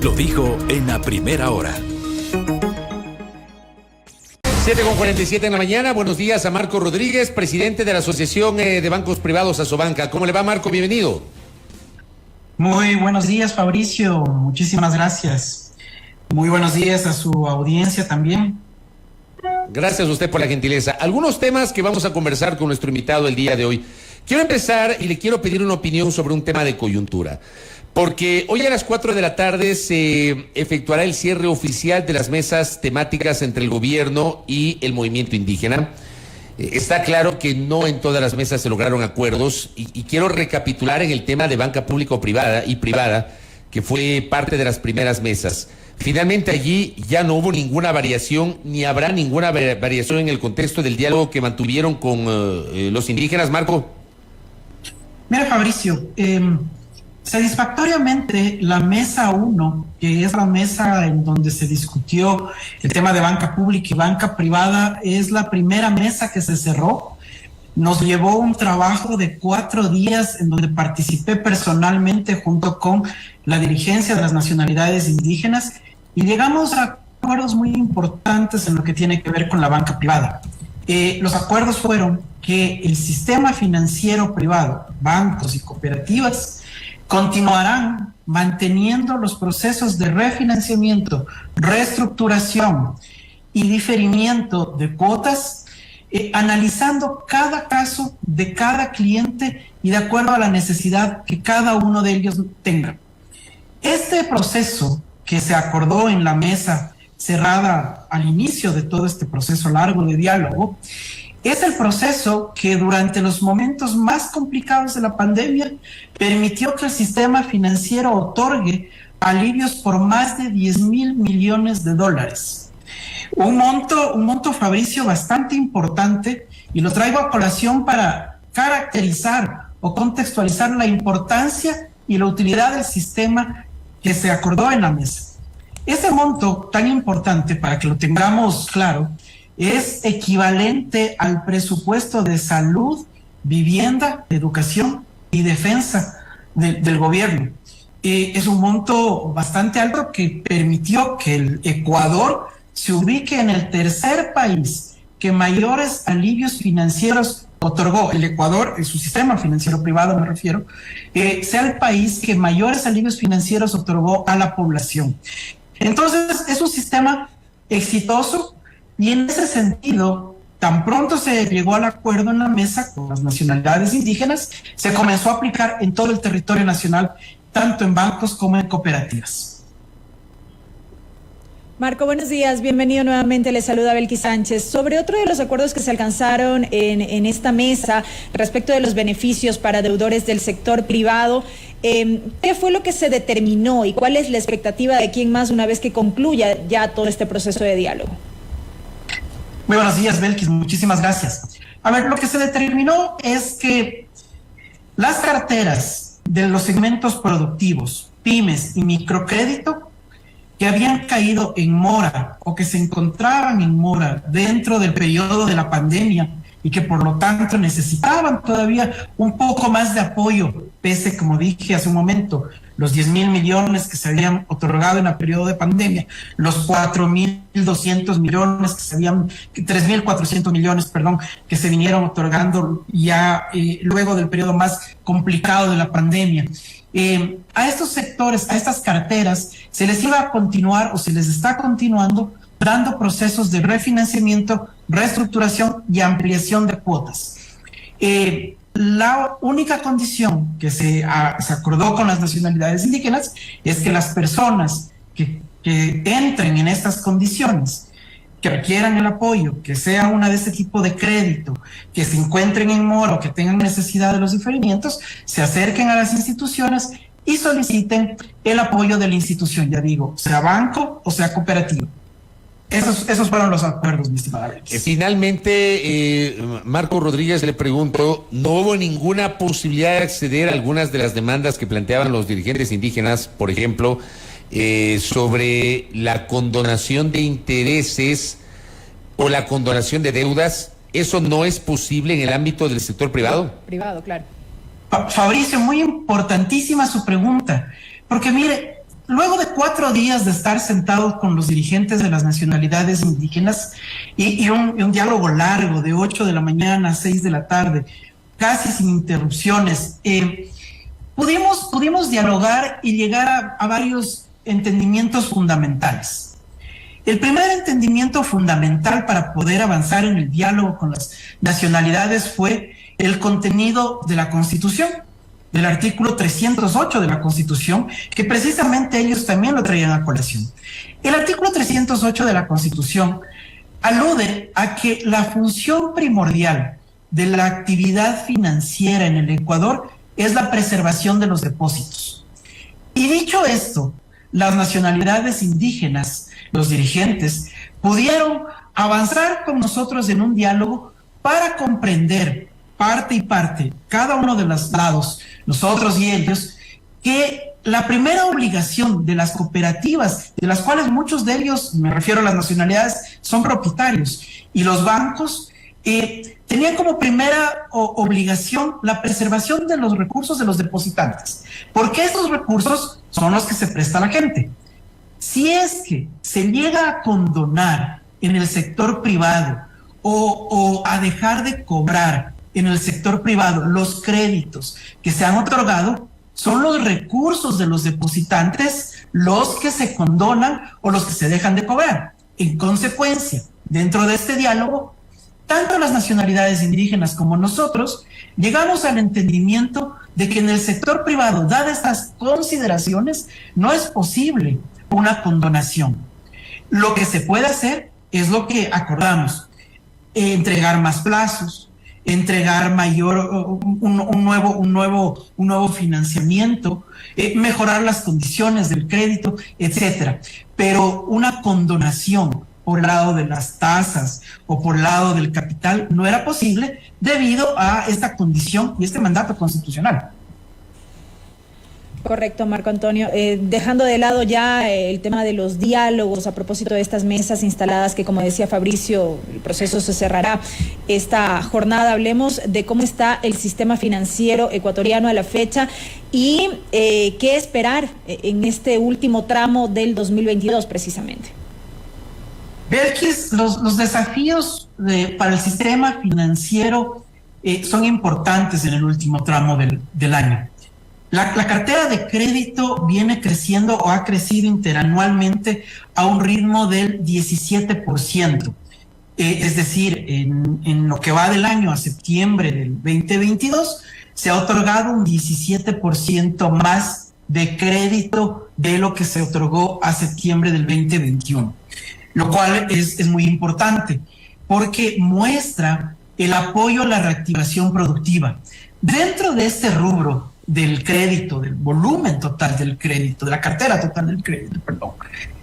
Lo dijo en la primera hora. 7:47 en la mañana. Buenos días a Marco Rodríguez, presidente de la Asociación de Bancos Privados Asobanca. ¿Cómo le va, Marco? Bienvenido. Muy buenos días, Fabricio. Muchísimas gracias. Muy buenos días a su audiencia también. Gracias a usted por la gentileza. Algunos temas que vamos a conversar con nuestro invitado el día de hoy. Quiero empezar y le quiero pedir una opinión sobre un tema de coyuntura. Porque hoy a las 4 de la tarde se efectuará el cierre oficial de las mesas temáticas entre el gobierno y el movimiento indígena. Está claro que no en todas las mesas se lograron acuerdos y quiero recapitular en el tema de banca público-privada y privada, que fue parte de las primeras mesas. Finalmente allí ya no hubo ninguna variación, ni habrá ninguna variación en el contexto del diálogo que mantuvieron con los indígenas, Marco. Mira, Fabricio, satisfactoriamente la mesa 1, que es la mesa en donde se discutió el tema de banca pública y banca privada, es la primera mesa que se cerró. Nos llevó un trabajo de 4 días en donde participé personalmente junto con la dirigencia de las nacionalidades indígenas y llegamos a acuerdos muy importantes en lo que tiene que ver con la banca privada. Los acuerdos fueron que el sistema financiero privado, bancos y cooperativas, continuarán manteniendo los procesos de refinanciamiento, reestructuración y diferimiento de cuotas, analizando cada caso de cada cliente y de acuerdo a la necesidad que cada uno de ellos tenga. Este proceso que se acordó en la mesa cerrada al inicio de todo este proceso largo de diálogo, es el proceso que durante los momentos más complicados de la pandemia permitió que el sistema financiero otorgue alivios por más de 10,000 millones de dólares. Un monto, Fabricio, bastante importante, y lo traigo a colación para caracterizar o contextualizar la importancia y la utilidad del sistema que se acordó en la mesa. Ese monto tan importante, para que lo tengamos claro, es equivalente al presupuesto de salud, vivienda, educación y defensa del gobierno. Es un monto bastante alto que permitió que el Ecuador se ubique en el tercer país que mayores alivios financieros otorgó. El Ecuador, en su sistema financiero privado me refiero, sea el país que mayores alivios financieros otorgó a la población. Entonces, es un sistema exitoso. Y en ese sentido, tan pronto se llegó al acuerdo en la mesa con las nacionalidades indígenas, se comenzó a aplicar en todo el territorio nacional, tanto en bancos como en cooperativas. Marco, buenos días, bienvenido nuevamente, le saluda Belkis Sánchez. Sobre otro de los acuerdos que se alcanzaron en esta mesa respecto de los beneficios para deudores del sector privado, ¿qué fue lo que se determinó y cuál es la expectativa de quién más una vez que concluya ya todo este proceso de diálogo? Muy buenos días, Belkis, muchísimas gracias. A ver, lo que se determinó es que las carteras de los segmentos productivos, pymes y microcrédito, que habían caído en mora o que se encontraban en mora dentro del periodo de la pandemia y que por lo tanto necesitaban todavía un poco más de apoyo, pese, como dije hace un momento, los 10,000 millones que se habían otorgado en el periodo de pandemia, los 4,200 millones que se habían, 3,400 millones, perdón, que se vinieron otorgando ya luego del periodo más complicado de la pandemia. A estos sectores, a estas carteras, se les iba a continuar o se les está continuando dando procesos de refinanciamiento, reestructuración y ampliación de cuotas. La única condición que se acordó con las nacionalidades indígenas es que las personas que entren en estas condiciones, que requieran el apoyo, que sea una de este tipo de crédito, que se encuentren en mora o que tengan necesidad de los diferimientos, se acerquen a las instituciones y soliciten el apoyo de la institución, ya digo, sea banco o sea cooperativa. Esos fueron los acuerdos, mi estimada Alex. Finalmente, Marco Rodríguez, le pregunto, ¿no hubo ninguna posibilidad de acceder a algunas de las demandas que planteaban los dirigentes indígenas, por ejemplo, sobre la condonación de intereses o la condonación de deudas? ¿Eso no es posible en el ámbito del sector privado? Privado, claro. Fabricio, muy importantísima su pregunta, porque mire, luego de 4 días de estar sentados con los dirigentes de las nacionalidades indígenas y un diálogo largo de 8 de la mañana a 6 de la tarde, casi sin interrupciones, pudimos dialogar y llegar a varios entendimientos fundamentales. El primer entendimiento fundamental para poder avanzar en el diálogo con las nacionalidades fue el contenido de la Constitución, del artículo 308 de la Constitución, que precisamente ellos también lo traían a colación. El artículo 308 de la Constitución alude a que la función primordial de la actividad financiera en el Ecuador es la preservación de los depósitos. Y dicho esto, las nacionalidades indígenas, los dirigentes, pudieron avanzar con nosotros en un diálogo para comprender parte y parte, cada uno de los lados, nosotros y ellos, que la primera obligación de las cooperativas, de las cuales muchos de ellos, me refiero a las nacionalidades, son propietarios, y los bancos tenían como primera obligación la preservación de los recursos de los depositantes, porque estos recursos son los que se presta a la gente. Si es que se llega a condonar en el sector privado o a dejar de cobrar en el sector privado los créditos que se han otorgado, son los recursos de los depositantes los que se condonan o los que se dejan de cobrar. En consecuencia, dentro de este diálogo, tanto las nacionalidades indígenas como nosotros llegamos al entendimiento de que en el sector privado, dadas estas consideraciones, no es posible una condonación. Lo que se puede hacer es lo que acordamos: entregar más plazos, entregar un nuevo financiamiento, mejorar las condiciones del crédito, etcétera. Pero una condonación por el lado de las tasas o por el lado del capital no era posible debido a esta condición y este mandato constitucional. Correcto, Marco Antonio. Dejando de lado ya el tema de los diálogos a propósito de estas mesas instaladas que, como decía Fabricio, el proceso se cerrará esta jornada, hablemos de cómo está el sistema financiero ecuatoriano a la fecha y qué esperar en este último tramo del 2022 precisamente. Belkis, los desafíos para el sistema financiero son importantes en el último tramo del año. La cartera de crédito viene creciendo o ha crecido interanualmente a un ritmo del 17%. Es decir, en lo que va del año a septiembre del 2022, se ha otorgado un 17% más de crédito de lo que se otorgó a septiembre del 2021, lo cual es muy importante porque muestra el apoyo a la reactivación productiva. Dentro de este rubro del crédito, del volumen total del crédito, de la cartera total del crédito, perdón,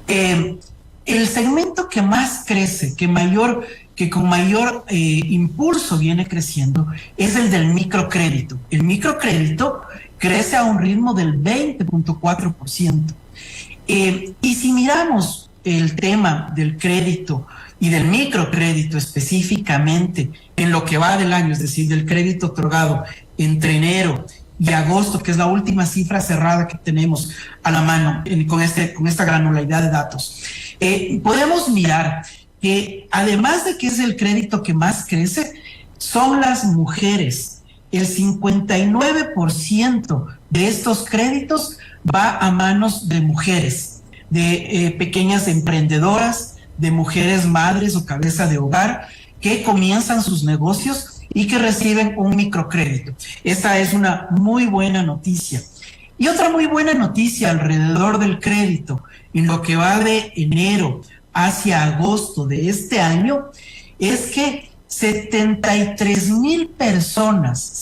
el segmento que más crece, que con mayor impulso viene creciendo, es el del microcrédito. El microcrédito crece a un ritmo del 20.4%. Y si miramos el tema del crédito y del microcrédito específicamente en lo que va del año, es decir, del crédito otorgado entre enero y agosto, que es la última cifra cerrada que tenemos a la mano con esta granularidad de datos, podemos mirar que además de que es el crédito que más crece, son las mujeres. El 59% de estos créditos va a manos de mujeres, de pequeñas emprendedoras, de mujeres madres o cabeza de hogar que comienzan sus negocios y que reciben un microcrédito. Esta es una muy buena noticia. Y otra muy buena noticia alrededor del crédito, en lo que va de enero hacia agosto de este año, es que 73,000 personas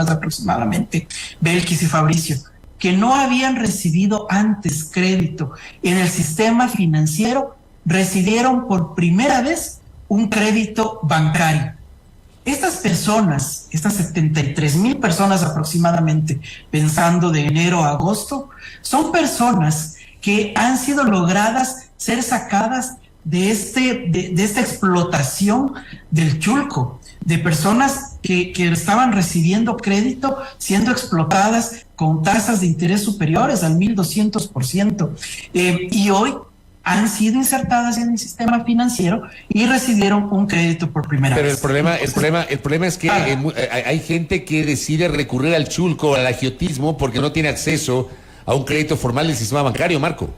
aproximadamente, Belkis y Fabricio, que no habían recibido antes crédito en el sistema financiero, recibieron por primera vez un crédito bancario. Estas personas, estas 73,000 personas aproximadamente, pensando de enero a agosto, son personas que han sido logradas ser sacadas de esta explotación del chulco, de personas que estaban recibiendo crédito, siendo explotadas con tasas de interés superiores al 1.200%, y hoy han sido insertadas en el sistema financiero y recibieron un crédito por primera vez. Pero el problema es que hay gente que decide recurrir al chulco, al agiotismo, porque no tiene acceso a un crédito formal del sistema bancario, Marco.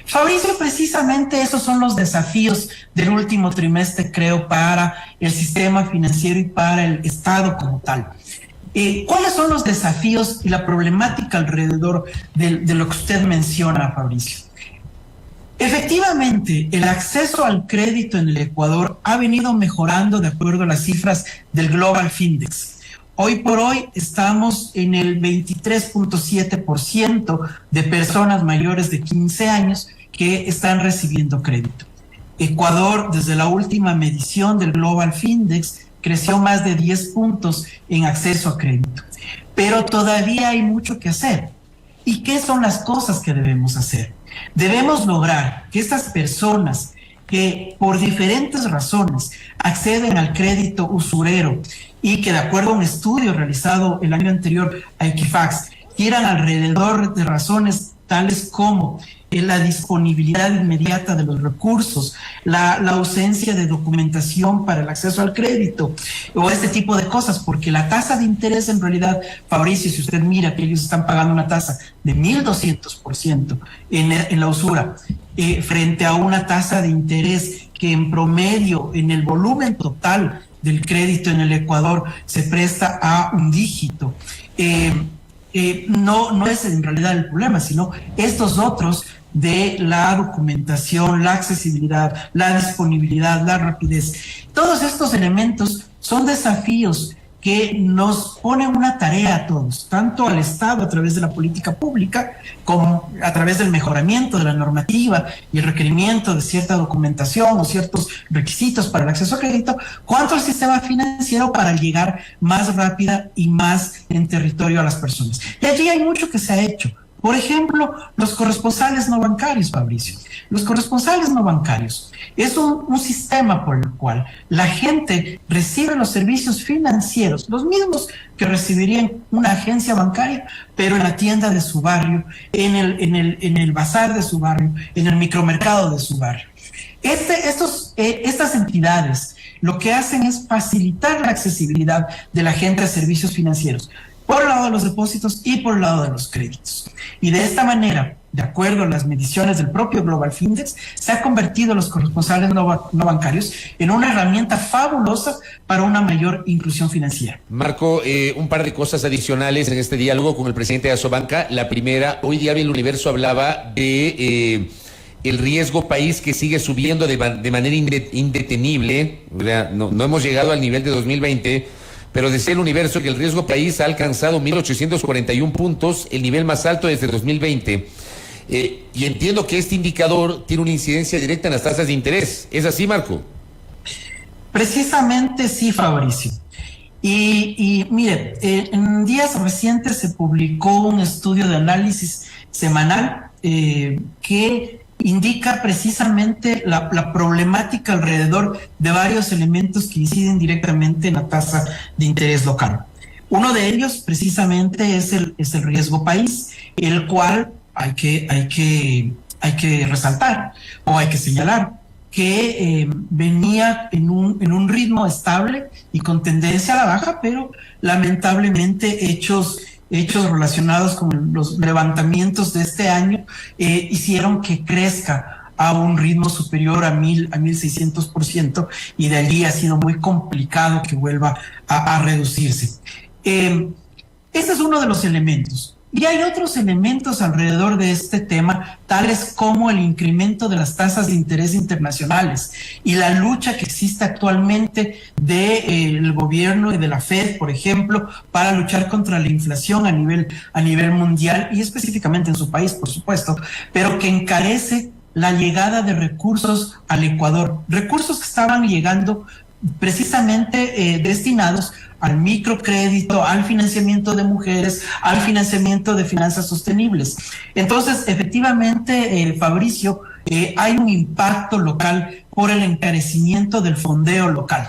Fabricio, precisamente esos son los desafíos del último trimestre, creo, para el sistema financiero y para el Estado como tal. ¿Cuáles son los desafíos y la problemática alrededor de lo que usted menciona, Fabricio? Efectivamente, el acceso al crédito en el Ecuador ha venido mejorando de acuerdo a las cifras del Global Findex. Hoy por hoy estamos en el 23.7% de personas mayores de 15 años que están recibiendo crédito. Ecuador, desde la última medición del Global Findex, creció más de 10 puntos en acceso a crédito. Pero todavía hay mucho que hacer. ¿Y qué son las cosas que debemos hacer? Debemos lograr que estas personas que por diferentes razones acceden al crédito usurero y que de acuerdo a un estudio realizado el año anterior a Equifax, quieran alrededor de razones tales como la disponibilidad inmediata de los recursos, la ausencia de documentación para el acceso al crédito o este tipo de cosas, porque la tasa de interés en realidad, Fabricio, si usted mira que ellos están pagando una tasa de 1.200% en la usura, frente a una tasa de interés que en promedio en el volumen total del crédito en el Ecuador se presta a un dígito. No es en realidad el problema, sino estos otros de la documentación, la accesibilidad, la disponibilidad, la rapidez. Todos estos elementos son desafíos que nos ponen una tarea a todos, tanto al Estado a través de la política pública, como a través del mejoramiento de la normativa y el requerimiento de cierta documentación o ciertos requisitos para el acceso a crédito, cuanto al sistema financiero para llegar más rápida y más en territorio a las personas. Y allí hay mucho que se ha hecho. Por ejemplo, los corresponsales no bancarios, Fabricio. Los corresponsales no bancarios es un sistema por el cual la gente recibe los servicios financieros, los mismos que recibirían una agencia bancaria, pero en la tienda de su barrio, en el bazar de su barrio, en el micromercado de su barrio. Estas entidades lo que hacen es facilitar la accesibilidad de la gente a servicios financieros, por el lado de los depósitos y por el lado de los créditos. Y de esta manera, de acuerdo a las mediciones del propio Global Findex, se ha convertido los corresponsales no bancarios en una herramienta fabulosa para una mayor inclusión financiera. Marco, un par de cosas adicionales en este diálogo con el presidente de Asobanca. La primera, hoy día El Universo hablaba de el riesgo país que sigue subiendo de manera indetenible. No hemos llegado al nivel de 2020, pero decía El Universo que el riesgo país ha alcanzado 1.841 puntos, el nivel más alto desde 2020. Y entiendo que este indicador tiene una incidencia directa en las tasas de interés. ¿Es así, Marco? Precisamente sí, Fabricio. Y mire, en días recientes se publicó un estudio de análisis semanal que indica precisamente la problemática alrededor de varios elementos que inciden directamente en la tasa de interés local. Uno de ellos precisamente es el riesgo país, el cual hay que resaltar o hay que señalar que venía en un ritmo estable y con tendencia a la baja, pero lamentablemente hechos relacionados con los levantamientos de este año hicieron que crezca a un ritmo superior a 1.600%, y de allí ha sido muy complicado que vuelva a reducirse. Este es uno de los elementos. Y hay otros elementos alrededor de este tema, tales como el incremento de las tasas de interés internacionales y la lucha que existe actualmente del gobierno y de la Fed, por ejemplo, para luchar contra la inflación a nivel mundial y específicamente en su país, por supuesto, pero que encarece la llegada de recursos al Ecuador, recursos que estaban llegando precisamente destinados al microcrédito, al financiamiento de mujeres, al financiamiento de finanzas sostenibles. Entonces, efectivamente, Fabricio, hay un impacto local por el encarecimiento del fondeo local.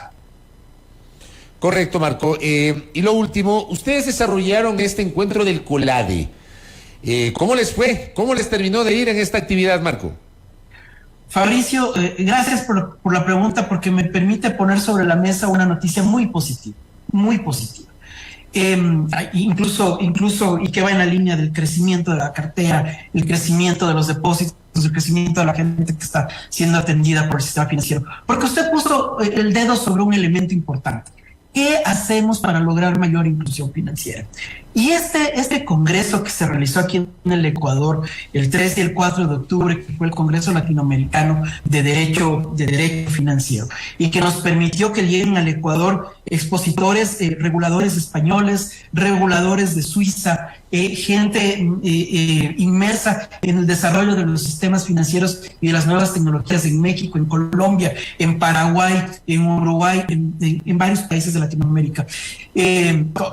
Correcto, Marco. Y lo último, ustedes desarrollaron este encuentro del COLADE. ¿Cómo les fue? ¿Cómo les terminó de ir en esta actividad, Marco? Fabricio, gracias por la pregunta, porque me permite poner sobre la mesa una noticia muy positiva, muy positiva. Incluso, y que va en la línea del crecimiento de la cartera, el crecimiento de los depósitos, el crecimiento de la gente que está siendo atendida por el sistema financiero. Porque usted puso el dedo sobre un elemento importante. ¿Qué hacemos para lograr mayor inclusión financiera? Y este congreso que se realizó aquí en el Ecuador el 3 y el 4 de octubre, que fue el Congreso Latinoamericano de Derecho Financiero, y que nos permitió que lleguen al Ecuador expositores, reguladores españoles, reguladores de Suiza, gente inmersa en el desarrollo de los sistemas financieros y de las nuevas tecnologías en México, en Colombia, en Paraguay, en Uruguay, en varios países de Latinoamérica.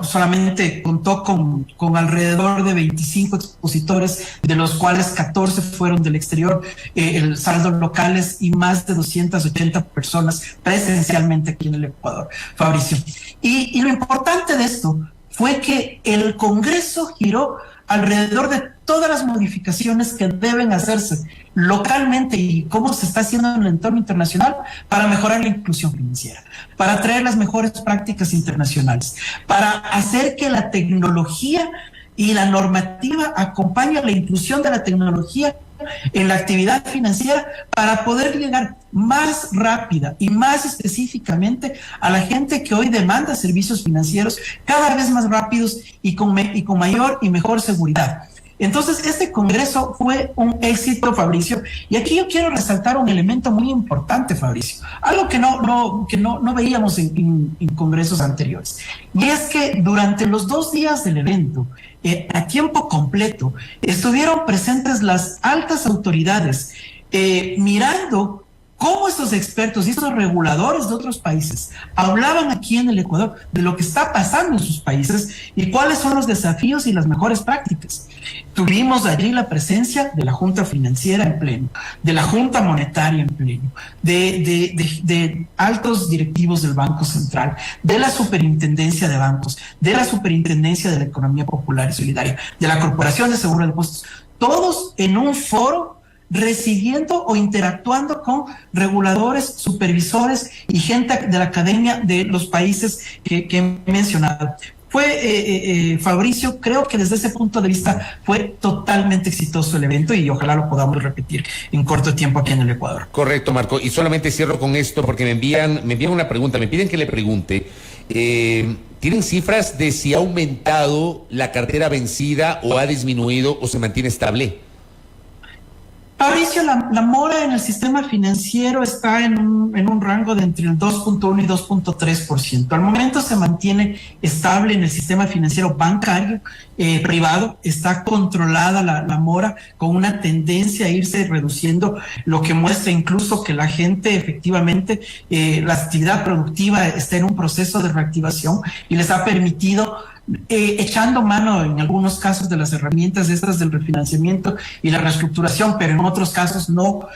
Solamente contó con alrededor de 25 expositores, de los cuales 14 fueron del exterior, el saldo locales, y más de 280 personas presencialmente aquí en el Ecuador, Fabricio. Y lo importante de esto fue que el Congreso giró alrededor de todas las modificaciones que deben hacerse localmente y cómo se está haciendo en el entorno internacional para mejorar la inclusión financiera, para traer las mejores prácticas internacionales, para hacer que la tecnología y la normativa acompañen la inclusión de la tecnología en la actividad financiera, para poder llegar más rápida y más específicamente a la gente que hoy demanda servicios financieros cada vez más rápidos y con mayor y mejor seguridad. Entonces, este congreso fue un éxito, Fabricio, y aquí yo quiero resaltar un elemento muy importante, Fabricio, algo que no veíamos en congresos anteriores, y es que durante los 2 días del evento, a tiempo completo, estuvieron presentes las altas autoridades mirando cómo estos expertos y estos reguladores de otros países hablaban aquí en el Ecuador de lo que está pasando en sus países y cuáles son los desafíos y las mejores prácticas. Tuvimos allí la presencia de la Junta Financiera en pleno, de la Junta Monetaria en pleno, de altos directivos del Banco Central, de la Superintendencia de Bancos, de la Superintendencia de la Economía Popular y Solidaria, de la Corporación de Seguro de Depósitos, todos en un foro recibiendo o interactuando con reguladores, supervisores y gente de la academia de los países que he mencionado. Fue, Fabricio, creo que desde ese punto de vista fue totalmente exitoso el evento y ojalá lo podamos repetir en corto tiempo aquí en el Ecuador. Correcto, Marco. Y solamente cierro con esto porque me envían una pregunta, me piden que le pregunte. ¿Tienen cifras de si ha aumentado la cartera vencida o ha disminuido o se mantiene estable? Fabricio, la mora en el sistema financiero está en un rango de entre el 2.1 y 2.3%. Al momento se mantiene estable en el sistema financiero bancario privado. Está controlada la mora con una tendencia a irse reduciendo, lo que muestra incluso que la gente efectivamente, la actividad productiva está en un proceso de reactivación y les ha permitido echando mano en algunos casos de las herramientas estas del refinanciamiento y la reestructuración, pero en otros casos no,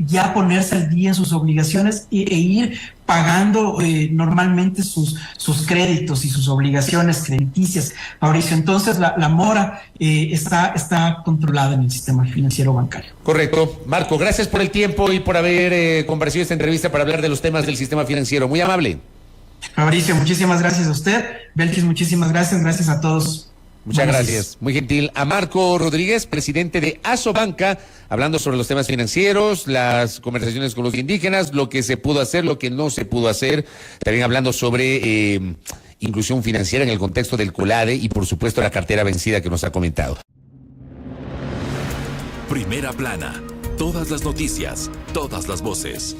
ya ponerse al día en sus obligaciones e ir pagando normalmente sus créditos y sus obligaciones crediticias, Mauricio. Entonces la mora está controlada en el sistema financiero bancario. Correcto. Marco, gracias por el tiempo y por haber comparecido esta entrevista para hablar de los temas del sistema financiero. Muy amable. Fabricio, muchísimas gracias a usted. Belkis, muchísimas gracias a todos. Muchas gracias. Muy gentil. A Marco Rodríguez, presidente de Asobanca, hablando sobre los temas financieros, las conversaciones con los indígenas, lo que se pudo hacer, lo que no se pudo hacer. También hablando sobre inclusión financiera en el contexto del COLADE y, por supuesto, la cartera vencida que nos ha comentado. Primera plana. Todas las noticias, todas las voces.